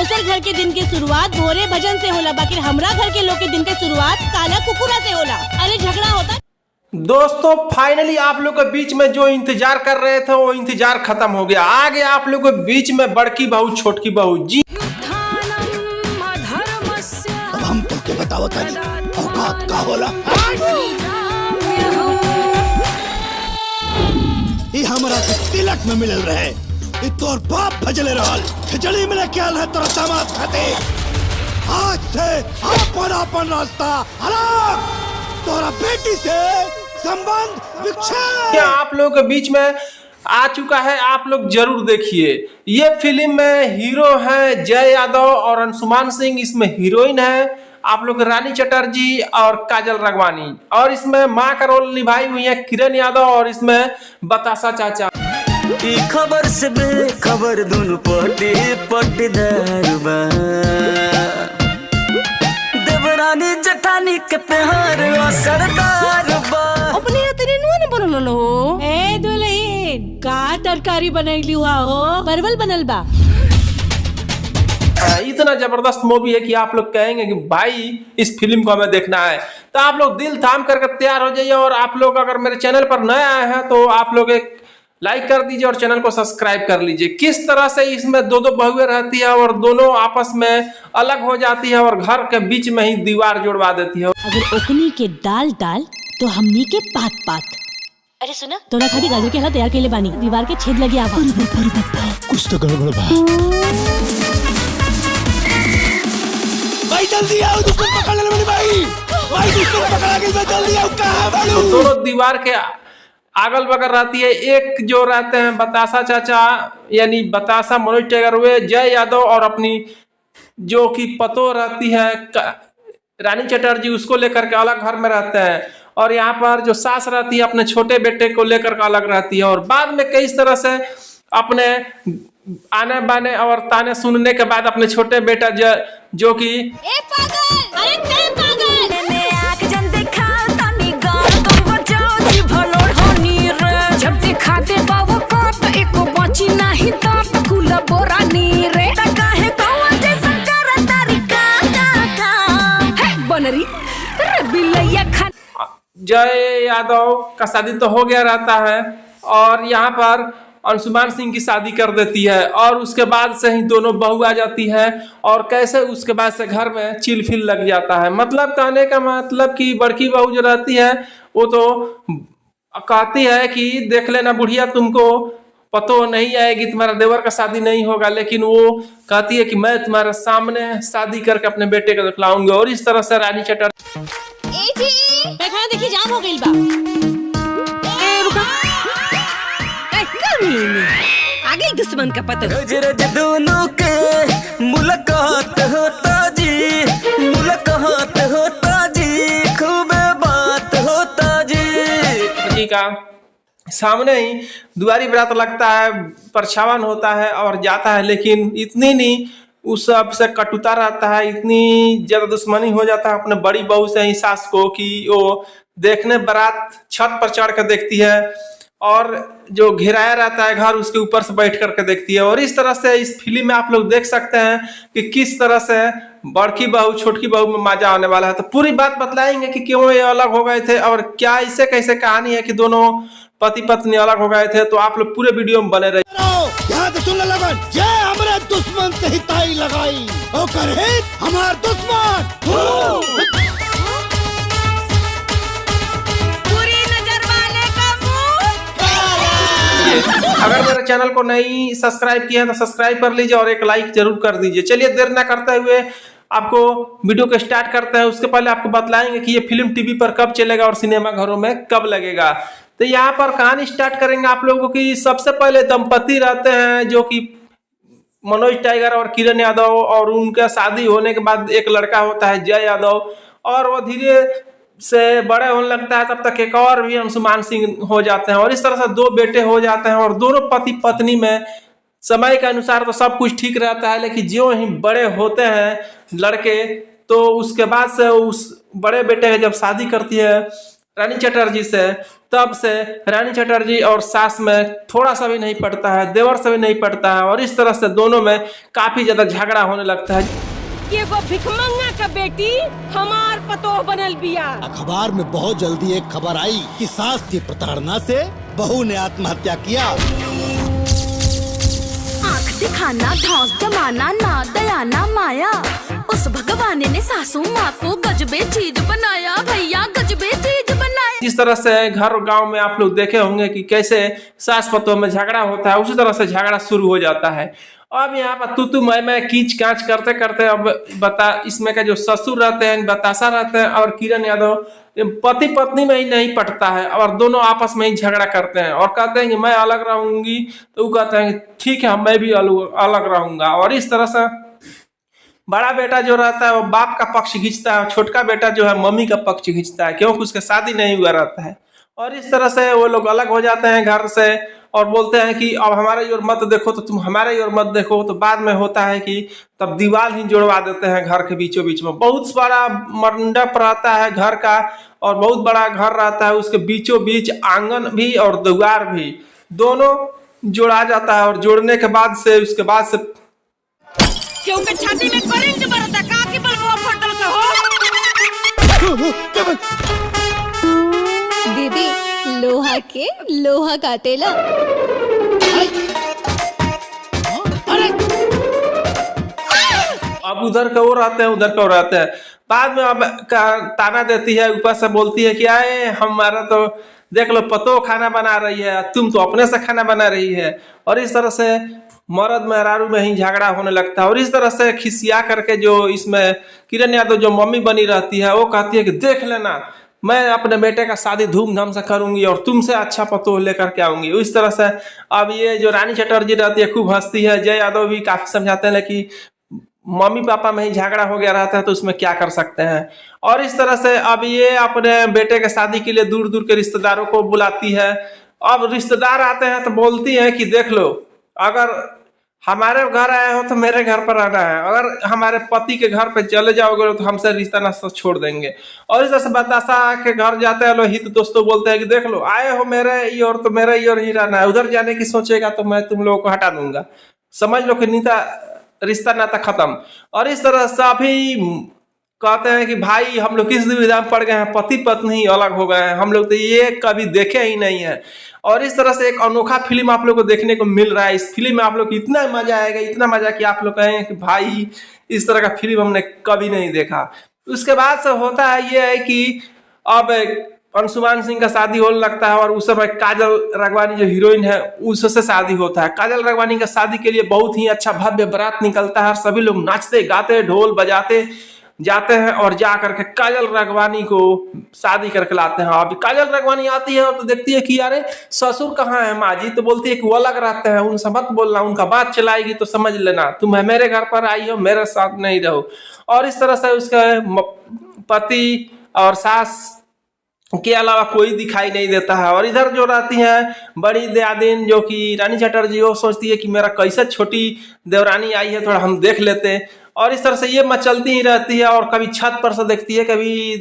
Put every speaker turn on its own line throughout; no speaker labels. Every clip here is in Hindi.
दोसर घर के दिन के शुरुआत भोरे भजन से होला, बाकी हमरा घर के लोग के दिन के शुरुआत काला कुकुरा से होला। अरे झगड़ा होता।
दोस्तों फाइनली आप लोग के बीच में जो इंतजार कर रहे थे वो इंतजार खत्म हो गया। आ गया आप लोग के बीच में बड़की बहू छोटकी बहू जी।
अब हम तो के बताओ तानी औकात का होला। ये हमरा के तिलक में मिलल रहे, ये तोर बाप भजले रहल, खिचड़ी में क्या है तोरा दामाद खाते। आज से अपन रास्ता अलग, तोरा बेटी से संबंध विच्छेद।
क्या आप लोगों के बीच में आ चुका है, आप लोग जरूर देखिए। ये फिल्म में हीरो हैं जय यादव और अंशुमान सिंह, इसमें हीरोइन है आप लोग रानी चटर्जी और काजल राघवानी, और इसमें माँ का रोल निभाई हुई है किरण यादव, और इसमें बतासा चाचा।
खबर से बेखबर दोनों पट्टीदार बा, देवरानी जठानी के प्यार सरदार बा।
अपने तेरे नुआ बनल हो। ए दुल्हन का तरकारी बनैली हुआ हो, परवल बनल बा।
इतना जबरदस्त मूवी है कि आप लोग कहेंगे कि भाई इस फिल्म को हमें देखना है, तो आप लोग दिल थाम करके तैयार हो जाइए। और आप लोग अगर मेरे चैनल पर नए आए हैं तो आप लोग एक लाइक कर दीजिए और चैनल को सब्सक्राइब कर लीजिए। किस तरह से इसमें दो बहुएं रहती है और दोनों आपस में अलग हो जाती है और घर के बीच में ही दीवार जोड़वा देती है।
अगर ओकनी के दाल दाल तो हमनी के पात पात। अरे सुना, तोरा खातिर गाजर के हलवा तैयार के लिए बानी, दीवार के छेद लगी आवा।
कुछ तो गड़बड़ बा। भाई जल्दी आओ, दुश्मन पकड़ ले मेरी भाई दुश्मन पकड़ा के जल्दी आओ। कहां बालू?
तो दोनों दीवार के अगल बगल रहती है। एक जो रहते हैं बतासा चाचा यानी बतासा मनोज टाइगर, वे जय यादव और अपनी जो कि पतो रहती है रानी चटर्जी, उसको लेकर के अलग घर में रहते हैं। और यहाँ पर जो सास रहती है अपने छोटे बेटे को लेकर के अलग रहती है। और बाद में कई तरह से अपने आने बाने और ताने सुनने के बाद अपने छोटे बेटा जो कि जय यादव का शादी तो हो गया रहता है और यहाँ पर अंशुमान सिंह की शादी कर देती है। और उसके बाद से ही दोनों बहू आ जाती है और कैसे उसके बाद से घर में चिलफिल लग जाता है। मतलब कहने का मतलब कि बड़की बहू जो रहती है वो तो कहती है कि देख लेना बुढ़िया, तुमको पतो नहीं आएगी, तुम्हारा देवर का शादी नहीं होगा, लेकिन वो कहती है कि मैं तुम्हारे सामने शादी करके अपने बेटे को दिखलाऊंगी। और इस तरह से रानी चटर्जी
देखी जाम हो गई बा। आगे दुश्मन का पता।
रोज दोनों के मुलाकात होता जी, मुलाकात होता जी, खूब बात होता जी।
का सामने ही दुआरी बरात लगता है, परछावन होता है और जाता है, लेकिन इतनी नहीं उस सब से कटुता रहता है, इतनी ज्यादा दुश्मनी हो जाता है अपने बड़ी बहू से ही सास को कि वो देखने बारात छत पर चढ़ कर देखती है और जो घिराया रहता है घर उसके ऊपर से बैठ करके देखती है। और इस तरह से इस फिल्म में आप लोग देख सकते हैं कि किस तरह से बड़की बहू छोटकी बहू में मजा आने वाला है। तो पूरी बात बतलाएंगे कि क्यों ये अलग हो गए थे और क्या इससे कैसे कहानी है कि दोनों पति पत्नी अलग हो गए थे। तो आप लोग पूरे वीडियो में बने रहिए।
यहाँ तो सुन लगन, जे हमरे दुश्मन से ही ताई लगाई ओकर हित हमार दुश्मन।
पूरी नजर वाले का मुंह।
अगर मेरे चैनल को नहीं सब्सक्राइब किया है तो सब्सक्राइब कर लीजिए और एक लाइक जरूर कर दीजिए। चलिए देर ना करते हुए आपको वीडियो को स्टार्ट करते हैं। उसके पहले आपको बतलाएंगे कि ये फिल्म टीवी पर कब चलेगा और सिनेमा घरों में कब लगेगा। तो यहाँ पर कहानी स्टार्ट करेंगे आप लोगों की। सबसे पहले दंपति रहते हैं जो कि मनोज टाइगर और किरण यादव, और उनका शादी होने के बाद एक लड़का होता है जय यादव, और वो धीरे से बड़े होने लगता है। तब तक एक और भी अंशुमान सिंह हो जाते हैं और इस तरह से दो बेटे हो जाते हैं। और दोनों पति पत्नी में समय के अनुसार तो सब कुछ ठीक रहता है, लेकिन जो ही बड़े होते हैं लड़के तो उसके बाद से उस बड़े बेटे की जब शादी करती है रानी चटर्जी से, तब से रानी चटर्जी और सास में थोड़ा सा भी नहीं पड़ता है, देवर से भी नहीं पड़ता है, और इस तरह से दोनों में काफी ज्यादा झगड़ा होने लगता है।
ये वो भिखमंगा का बेटी हमार पतोह बनल बिया।
अखबार में बहुत जल्दी एक खबर आई कि सास की प्रताड़ना से बहू ने आत्महत्या किया।
आँख दिखाना, धौंस जमाना, ना दया ना माया, उस भगवान ने सासू माँ को गजबे चीज बनाया भैया, गजबे चीज बनाया।
जिस तरह से घर गांव में आप लोग देखे होंगे कि कैसे सास पतोह में झगड़ा होता है, उसी तरह से झगड़ा शुरू हो जाता है। अब यहाँ पर तू मैं कीच कांच करते करते अब इसमें का जो ससुर रहते हैं, बतासा रहते हैं, और किरण यादव पति पत्नी में ही नहीं पटता है, और दोनों आपस में ही झगड़ा करते हैं और कहते हैं कि मैं अलग रहूंगी, तो वो कहते हैं कि ठीक है मैं भी अलग रहूंगा। और इस तरह से बड़ा बेटा जो रहता है वो बाप का पक्ष खींचता है, और छोटका बेटा जो है मम्मी का पक्ष खींचता है, क्योंकि उसके शादी नहीं हुआ रहता है। और इस तरह से वो लोग अलग हो जाते हैं घर से, और बोलते हैं कि अब हमारे ओर मत देखो तो तुम हमारे ओर मत देखो। तो बाद में होता है कि तब दीवार ही जोड़वा देते हैं घर के बीचों बीच में। बहुत बड़ा मंडप रहता है घर का, और बहुत बड़ा घर रहता है, उसके बीचों बीच आंगन भी और दीवार भी दोनों जोड़ा जाता है। और जोड़ने के बाद से उसके बाद से
क्योंकि छाती में करंट बरता का के बलवा फटल का हो।
दीदी लोहा के लोहा काटेला।
अब उधर का वो रहते हैं, उधर का वो रहते हैं। बाद में अब ताना देती है, ऊपर से बोलती है कि आए हमारा तो देख लो पतो खाना बना रही है, तुम तो अपने से खाना बना रही है। और इस तरह से मर्द मेहरारू में ही झगड़ा होने लगता है। और इस तरह से खिसिया करके जो इसमें किरण यादव जो मम्मी बनी रहती है, वो कहती है कि देख लेना मैं अपने बेटे का शादी धूमधाम से करूंगी और तुमसे अच्छा पतोह लेकर के आऊंगी। इस तरह से अब ये जो रानी चटर्जी रहती है खूब हंसती है। जय यादव भी काफी समझाते हैं कि मम्मी पापा में ही झगड़ा हो गया रहता है तो उसमें क्या कर सकते हैं। और इस तरह से अब ये अपने बेटे के शादी के लिए दूर दूर के रिश्तेदारों को बुलाती है। अब रिश्तेदार आते हैं तो बोलती है कि देख लो, अगर हमारे घर आए हो तो मेरे घर पर आना है, अगर हमारे पति के घर पे चले जाओगे तो हमसे रिश्ता नाता छोड़ देंगे। और इस तरह से बतासा के घर जाते हैं लोग, हित दोस्तों बोलते हैं कि देख लो आए हो मेरे ये और तो मेरे ये और ही रहना है, उधर जाने की सोचेगा तो मैं तुम लोगों को हटा दूंगा, समझ लो कि नीता रिश्ता नाता खत्म। और इस तरह सभी कहते हैं कि भाई हम लोग किस दुविधा में पड़ गए हैं, पति पत्नी अलग हो गए हैं, हम लोग तो ये कभी देखे ही नहीं है। और इस तरह से एक अनोखा फिल्म आप लोग को देखने को मिल रहा है। इस फिल्म में आप लोग को इतना मजा आएगा, इतना मजा कि आप लोग कहेंगे कि भाई इस तरह का फिल्म हमने कभी नहीं देखा। उसके बाद से होता है ये है कि अब अंशुमान सिंह का शादी होने लगता है, और उस समय काजल राघवानी जो हीरोइन है उससे शादी होता है। काजल राघवानी का शादी के लिए बहुत ही अच्छा भव्य बारात निकलता है, और सभी लोग नाचते गाते ढोल बजाते जाते हैं और जा करके काजल राघवानी को शादी करके लाते हैं। अभी काजल राघवानी आती है और तो देखती है कि यारे ससुर कहाँ है माँ जी, तो बोलती है कि वो अलग रहते हैं, उनसे मत बोलना, उनका बात चलाएगी तो समझ लेना तुम मेरे घर पर आई हो, मेरे साथ नहीं रहो। और इस तरह से उसका पति और सास के अलावा कोई दिखाई नहीं देता है। और इधर जो रहती है बड़ी दयादीन जो कि रानी चटर्जी, वो सोचती है कि मेरा कैसे छोटी देवरानी आई है, थोड़ा हम देख लेते। और इस तरह से ये मचलती ही रहती है, और कभी छत पर से देखती है, कभी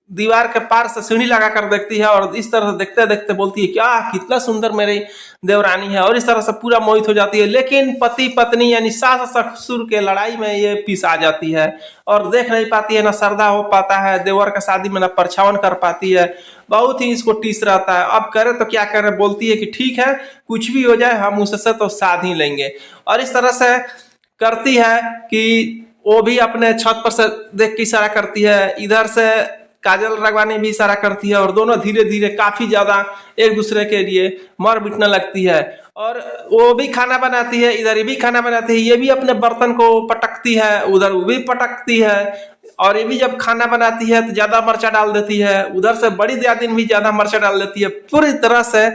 दीवार के पार से सीढ़ी लगा कर देखती है, और इस तरह से देखते देखते बोलती है क्या कितना सुंदर मेरी देवरानी है। और इस तरह से पूरा मोहित हो जाती है। लेकिन पति पत्नी यानी सास ससुर के लड़ाई में ये पीस आ जाती है और देख नहीं पाती है, ना श्रद्धा हो पाता है देवर का शादी में, ना परछावन कर पाती है। बहुत ही इसको टीस रहता है। अब करे तो क्या करे, बोलती है कि ठीक है कुछ भी हो जाए हम उससे तो साध ही लेंगे। और इस तरह से करती है कि वो भी अपने छत पर से देख के इशारा करती है, इधर से काजल राघवानी भी इशारा करती है, और दोनों धीरे धीरे काफी ज्यादा एक दूसरे के लिए मर मिटने लगती है। और वो भी खाना बनाती है, इधर ये भी खाना बनाती है, ये भी अपने बर्तन को पटकती है, उधर वो भी पटकती है। और ये भी जब खाना बनाती है तो ज्यादा मर्चा डाल देती है, उधर से बड़ी दयादीन भी ज्यादा मर्चा डाल देती है। पूरी तरह से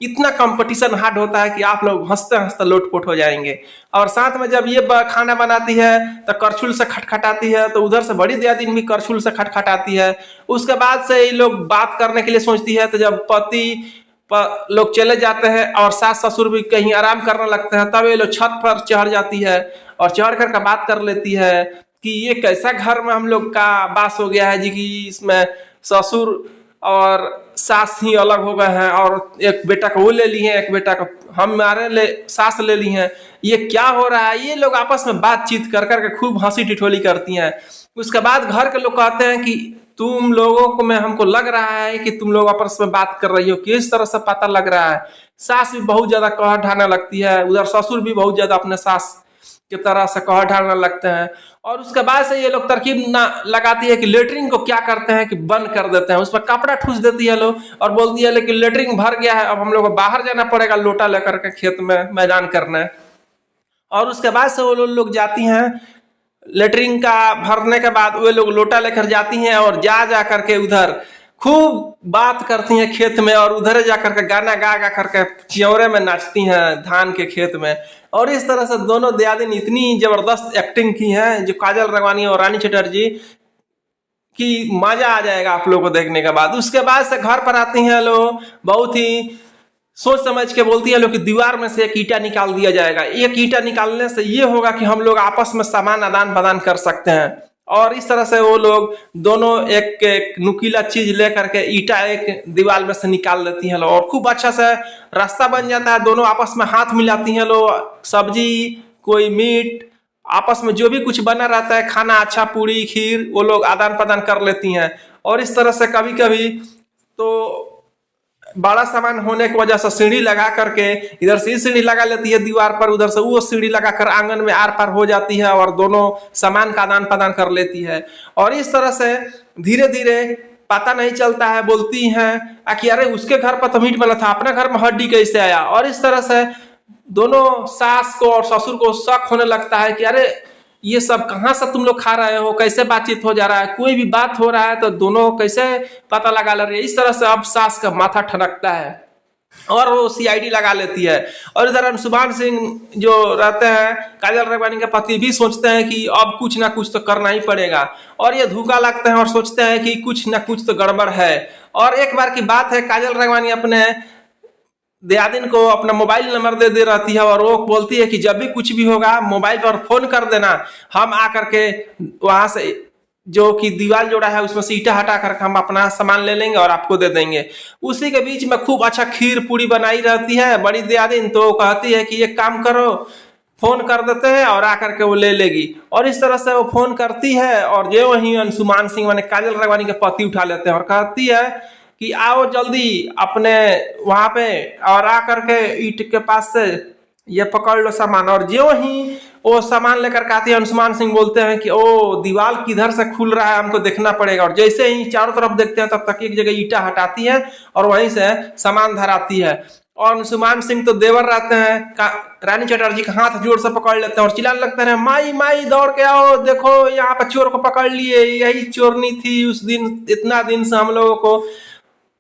इतना कंपटीशन हार्ड होता है कि आप लोग हंसते हंसते लोटपोट हो जाएंगे। और साथ में जब ये खाना बनाती है तो करछुल से खटखटाती है, तो उधर से बड़ी दयादीन भी करछुल से खटखटाती है। उसके बाद से ये लोग बात करने के लिए सोचती है, तो जब पति लोग चले जाते हैं और सास ससुर भी कहीं आराम करने लगते हैं, तब ये लोग छत पर चढ़ जाती है और चढ़ कर बात कर लेती है कि ये कैसा घर में हम लोग का बास हो गया है जी, कि इसमें ससुर और सास ही अलग हो गए हैं, और एक बेटा को वो ले ली है, एक बेटा को हमारे सास ले ली हैं। ये क्या हो रहा है? ये लोग आपस में बातचीत कर करके खूब हंसी ठिठोली करती हैं। उसके बाद घर के लोग कहते हैं कि तुम लोगों को में हमको लग रहा है कि तुम लोग आपस में बात कर रही हो, किस तरह से पता लग रहा है। सास भी बहुत ज्यादा कह ढाने लगती है, उधर ससुर भी बहुत ज्यादा अपने सास की तरह से कह ढालने लगते हैं। और उसके बाद से ये लोग तरकीब ना लगाती है कि लेटरिन को क्या करते हैं कि बंद कर देते हैं, उस पर कपड़ा ठूस देती है लोग और बोलती है लेकिन लेटरिन भर गया है, अब हम लोग को बाहर जाना पड़ेगा लोटा लेकर के खेत में मैदान करने। और उसके बाद से वो लोग जाती हैं, लेटरिन का भरने के बाद वे लोग लोटा लेकर जाती हैं और जा करके उधर खूब बात करती हैं खेत में, और उधर जा करके गाना गा करके चियौरे में नाचती हैं धान के खेत में। और इस तरह से दोनों दियादिन इतनी जबरदस्त एक्टिंग की है जो काजल राघवानी और रानी चटर्जी की, मजा आ जाएगा आप लोगों को देखने के बाद। उसके बाद से घर पर आती हैं लोग, बहुत ही सोच समझ के बोलती है लोग कि दीवार में से एक ईंटा निकाल दिया जाएगा। एक ईंटा निकालने से ये होगा कि हम लोग आपस में सामान आदान प्रदान कर सकते हैं। और इस तरह से वो लोग दोनों एक एक नुकीला चीज लेकर के ईंटा एक दीवार में से निकाल लेती हैं लोग, और खूब अच्छा से रास्ता बन जाता है। दोनों आपस में हाथ मिलाती हैं लोग, सब्जी कोई मीट आपस में जो भी कुछ बना रहता है खाना, अच्छा पूरी खीर, वो लोग आदान प्रदान कर लेती हैं। और इस तरह से कभी कभी तो बड़ा सामान होने की वजह से सीढ़ी लगा करके इधर से सीढ़ी लगा लेती है दीवार पर, उधर से वो सीढ़ी लगाकर आंगन में आर पार हो जाती है और दोनों सामान का आदान प्रदान कर लेती है। और इस तरह से धीरे धीरे पता नहीं चलता है, बोलती हैं कि अरे उसके घर पर तो मीट बना था, अपना घर में हड्डी कैसे आया। और इस तरह से दोनों सास को और ससुर को शक होने लगता है कि अरे ये सब कहाँ से तुम लोग खा रहे हो, कैसे बातचीत हो जा रहा है, कोई भी बात हो रहा है तो दोनों कैसे पता लगा ले रही है। इस तरह से अब सास का माथा ठनकता है और वो सीआईडी लगा लेती है। और इधर अंशुमान सिंह जो रहते हैं काजल राघवानी के पति भी सोचते हैं कि अब कुछ ना कुछ तो करना ही पड़ेगा, और ये धोखा लगते हैं और सोचते हैं कि कुछ ना कुछ तो गड़बड़ है। और एक बार की बात है, काजल राघवानी अपने दियादिन को अपना मोबाइल नंबर दे रहती है और वो बोलती है कि जब भी कुछ भी होगा मोबाइल पर फोन कर देना, हम आकर के वहां से जो कि दीवार जोड़ा है उसमें से ईंटा हटा कर हम अपना सामान ले लेंगे और आपको दे देंगे। उसी के बीच में खूब अच्छा खीर पूरी बनाई रहती है बड़ी दियादिन, तो कहती है कि एक काम करो, फोन कर देते हैं और आकर के वो ले लेगी। और इस तरह से वो फोन करती है और जो वही अंशुमान सिंह माने काजल राघवानी के पति उठा लेते हैं और कहती है कि आओ जल्दी अपने वहां पे, और आकर के ईंट के पास से ये पकड़ लो सामान। और जो ही वो सामान लेकर के आती है अंशुमान सिंह बोलते हैं कि ओ दीवार किधर से खुल रहा है, हमको देखना पड़ेगा। और जैसे ही चारों तरफ देखते हैं तब तक एक जगह ईंटा हटाती है और वहीं से सामान धराती है। और अंशुमान सिंह तो देवर रहते हैं, रानी चटर्जी का हाथ जोर से पकड़ लेते हैं और चिल्लाने लगते हैं माई माई दौड़ के आओ, देखो यहाँ पर चोर को पकड़ लिए, यही चोरनी थी उस दिन, इतना दिन से हम लोगों को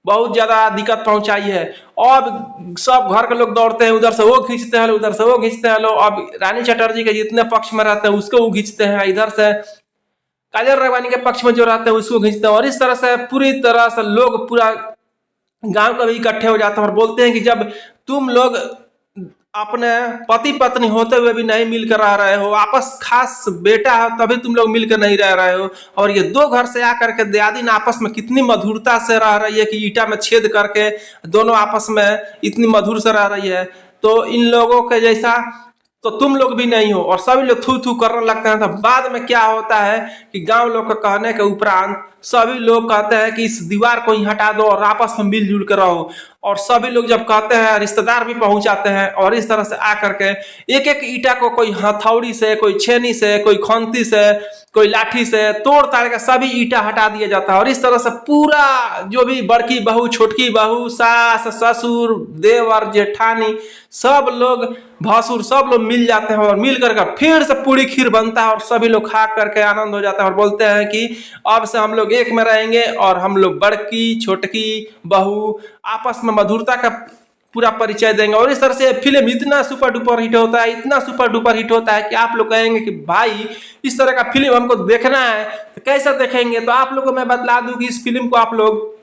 बहुत ज्यादा दिक्कत पहुंचाई है। अब सब घर के लोग दौड़ते हैं, उधर से वो खींचते हैं, उधर से वो खींचते हैं लोग। अब रानी चटर्जी के जितने पक्ष में रहते हैं उसको वो खींचते हैं, इधर से काजल राघवानी के पक्ष में जो रहते हैं उसको खींचते हैं। और इस तरह से पूरी तरह से लोग पूरा गांव का भी इकट्ठे हो जाते हैं और बोलते हैं कि जब तुम लोग अपने पति पत्नी होते हुए भी नहीं मिलकर रह रहे हो, आपस खास बेटा है तभी तुम लोग मिलकर नहीं रह रहे हो, और ये दो घर से आकर के दियादिन आपस में कितनी मधुरता से रह रही है कि ईंटा में छेद करके दोनों आपस में इतनी मधुर से रह रही है, तो इन लोगों के जैसा तो तुम लोग भी नहीं हो। और सभी लोग थू थू करने लगते हैं। तो बाद में क्या होता है कि गांव लोग के कहने के उपरांत सभी लोग कहते हैं कि इस दीवार को ही हटा दो और आपस में मिलजुल कर रहो। और सभी लोग जब कहते हैं रिश्तेदार भी पहुंच आते हैं और इस तरह से आकर के एक एक ईंटा को कोई हथौड़ी से, कोई छेनी से, कोई खंती से, कोई लाठी से तोड़ ताड़ के सभी ईंटा हटा दिया जाता है। और इस तरह से पूरा जो भी बड़की बहू, छोटकी बहू, सास ससुर, देवर जेठानी, सब लोग भासुर सब लोग मिल जाते हैं और मिल करके फिर से पूरी खीर बनता है और सभी लोग खा करके आनंद हो जाता है और बोलते हैं कि अब से हम लोग एक में रहेंगे और हम लोग बड़की छोटकी बहू आपस में मधुरता का पूरा परिचय देंगे। और इस तरह से फिल्म इतना सुपर डुपर हिट होता है, इतना सुपर डुपर हिट होता है कि आप लोग कहेंगे कि भाई इस तरह का फिल्म हमको देखना है, तो कैसे देखेंगे। तो आप लोगों को मैं बतला दूं कि इस फिल्म को आप लोग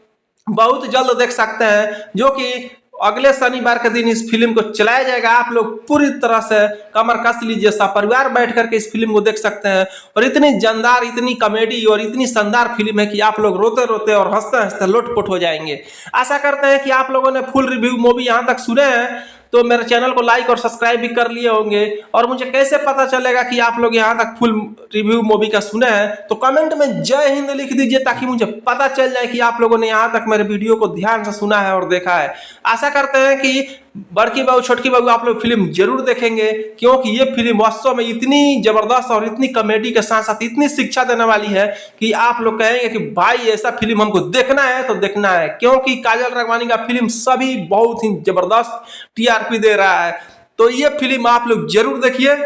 बहुत जल्द देख सकते हैं, जो कि अगले शनिवार के दिन इस फिल्म को चलाया जाएगा। आप लोग पूरी तरह से कमर कस लीजिए, परिवार बैठ करके इस फिल्म को देख सकते हैं। और इतनी जानदार, इतनी कॉमेडी और इतनी शानदार फिल्म है कि आप लोग रोते रोते और हंसते हंसते लोटपोट हो जाएंगे। आशा करते हैं कि आप लोगों ने फुल रिव्यू मूवी यहाँ तक सुने हैं, तो मेरे चैनल को लाइक और सब्सक्राइब भी कर लिए होंगे। और मुझे कैसे पता चलेगा कि आप लोग यहाँ तक फुल रिव्यू मूवी का सुने हैं, तो कमेंट में जय हिंद लिख दीजिए, ताकि मुझे पता चल जाए कि आप लोगों ने यहाँ तक मेरे वीडियो को ध्यान से सुना है और देखा है। आशा करते हैं कि बड़की बहू छोटकी बहू आप लोग फिल्म जरूर देखेंगे, क्योंकि ये फिल्म वास्तव में इतनी जबरदस्त और इतनी कॉमेडी के साथ साथ इतनी शिक्षा देने वाली है कि आप लोग कहेंगे कि भाई ऐसा फिल्म हमको देखना है तो देखना है। क्योंकि काजल राघवानी का फिल्म सभी बहुत ही जबरदस्त टीआरपी दे रहा है, तो ये फिल्म आप लोग जरूर देखिए।